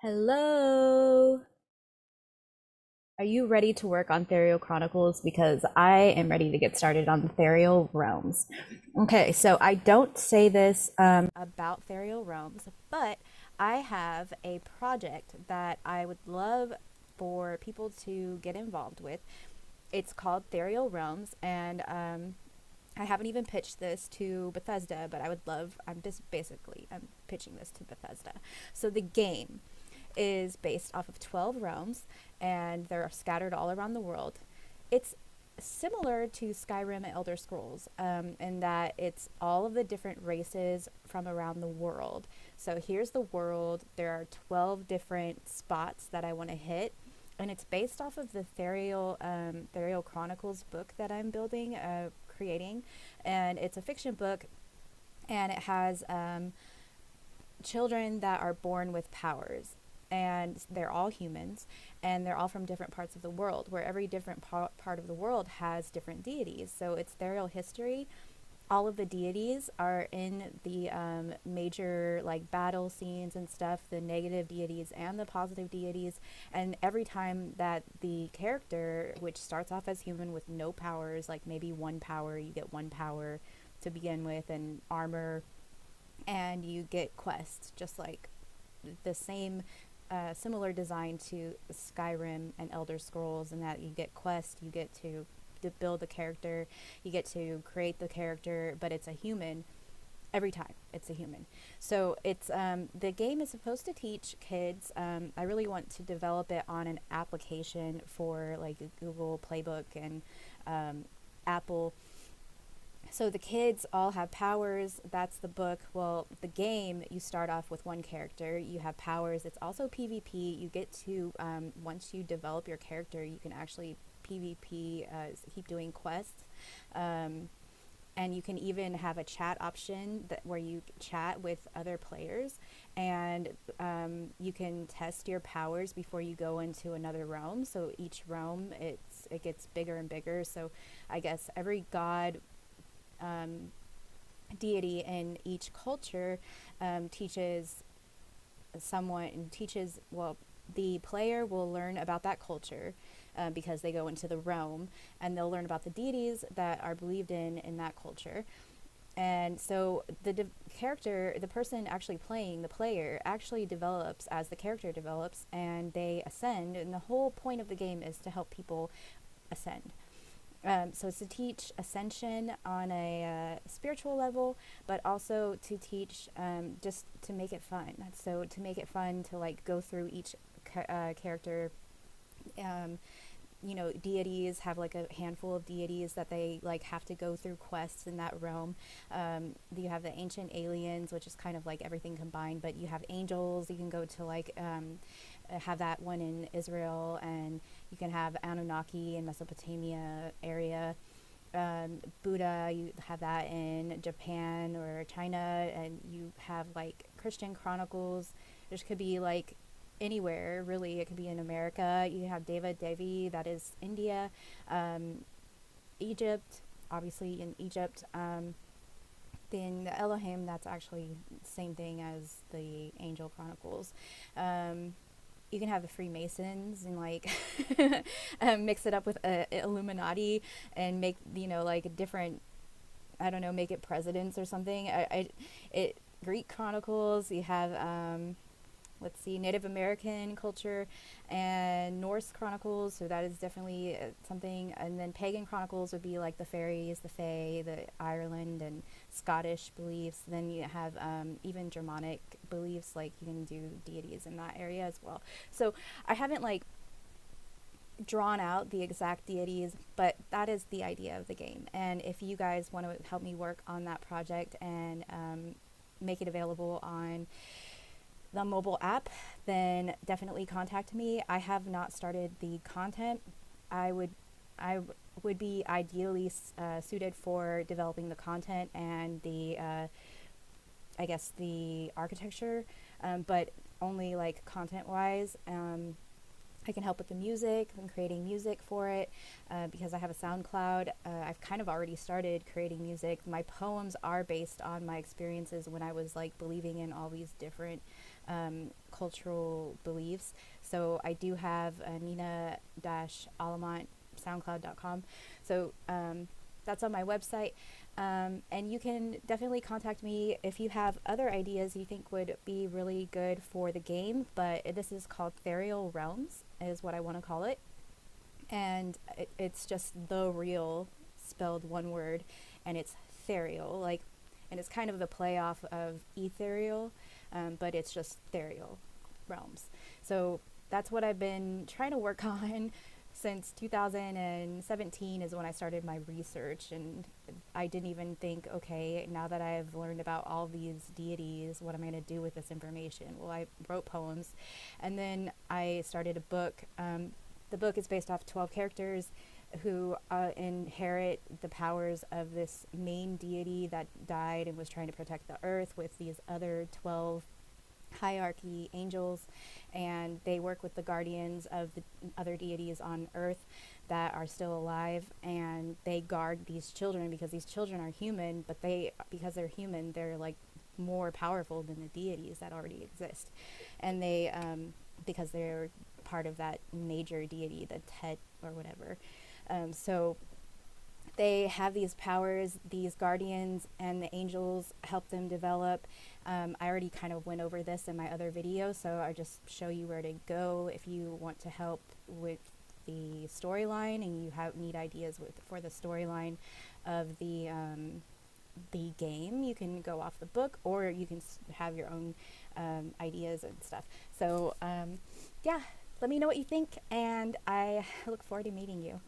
Hello. Are you ready to work on Thereal Chronicles? Because I am ready to get started on the Thereal Realms. Okay, so I don't say this about Thereal Realms, but I have a project that I would love for people to get involved with. It's called Thereal Realms, and I haven't even pitched this to Bethesda, but I'm pitching this to Bethesda. So the game is based off of 12 realms, and they're scattered all around the world. It's similar to Skyrim and Elder Scrolls in that it's all of the different races from around the world. So here's the world. There are 12 different spots that I want to hit. And it's based off of the Thereal Chronicles book that I'm creating. And it's a fiction book, and it has children that are born with powers, and they're all humans, and they're all from different parts of the world, where every different part of the world has different deities. So it's Thereal history. All of the deities are in the major like battle scenes and stuff, the negative deities and the positive deities. And every time that the character, which starts off as human with no powers, like maybe one power, you get one power to begin with and armor, and you get quests, just like the same similar design to Skyrim and Elder Scrolls, in that you get quests, you get to build the character, you get to create the character, but it's a human. Every time it's a human. So it's the game is supposed to teach kids. I really want to develop it on an application for like Google Playbook and Apple. So the kids all have powers. That's the book. Well, the game, you start off with one character. You have powers. It's also PvP. You get to, once you develop your character, you can actually PvP, keep doing quests. And you can even have a chat option where you chat with other players, and you can test your powers before you go into another realm. So each realm, it gets bigger and bigger. So I guess every god, deity in each culture teaches well, the player will learn about that culture because they go into the realm, and they'll learn about the deities that are believed in that culture. And so the person actually playing, the player, actually develops as the character develops, and they ascend. And the whole point of the game is to help people ascend. So it's to teach ascension on a spiritual level, but also to teach just to make it fun. So to make it fun to like go through each character. Um, Deities have like a handful of deities that they like have to go through quests in that realm. You have the ancient aliens, which is kind of like everything combined, but you have angels. You can go to like have that one in Israel, and you can have Anunnaki in Mesopotamia area. Buddha, you have that in Japan or China, and you have like Christian Chronicles. There could be like anywhere really. It could be in America. You have Deva Devi, that is India. Egypt, obviously in Egypt. Then the Elohim, that's actually the same thing as the Angel Chronicles. You can have the Freemasons and like mix it up with Illuminati and make like a different, I don't know, make it presidents or something. It Greek Chronicles. You have let's see, Native American culture and Norse Chronicles. So that is definitely something. And then Pagan Chronicles would be like the fairies, the fae, the Ireland and Scottish beliefs. Then you have even Germanic beliefs, like you can do deities in that area as well. So I haven't like drawn out the exact deities, but that is the idea of the game. And if you guys want to help me work on that project and make it available on the mobile app, then definitely contact me. I have not started the content. I would I would be ideally suited for developing the content and the I guess the architecture, but only like content wise. I can help with the music and creating music for it because I have a SoundCloud. I've kind of already started creating music. My poems are based on my experiences when I was like believing in all these different cultural beliefs. So I do have a Nina-Alamont SoundCloud.com. So that's on my website. And you can definitely contact me if you have other ideas you think would be really good for the game. But this is called Thereal Realms, is what I want to call it. And it's just the real spelled one word, and it's Thereal, like, and it's kind of the play off of ethereal, but it's just Thereal Realms. So that's what I've been trying to work on since 2017 is when I started my research, and I didn't even think, okay, now that I've learned about all these deities, what am I going to do with this information? Well, I wrote poems, and then I started a book. The book is based off 12 characters who inherit the powers of this main deity that died and was trying to protect the earth with these other 12 hierarchy angels, and they work with the guardians of the other deities on earth that are still alive, and they guard these children because these children are human, but because they're human, they're like more powerful than the deities that already exist, and they because they're part of that major deity, the Tet or whatever. So they have these powers, these guardians, and the angels help them develop. I already kind of went over this in my other video, so I just show you where to go if you want to help with the storyline and you need ideas for the storyline of the game. You can go off the book, or you can have your own ideas and stuff. So yeah, let me know what you think, and I look forward to meeting you.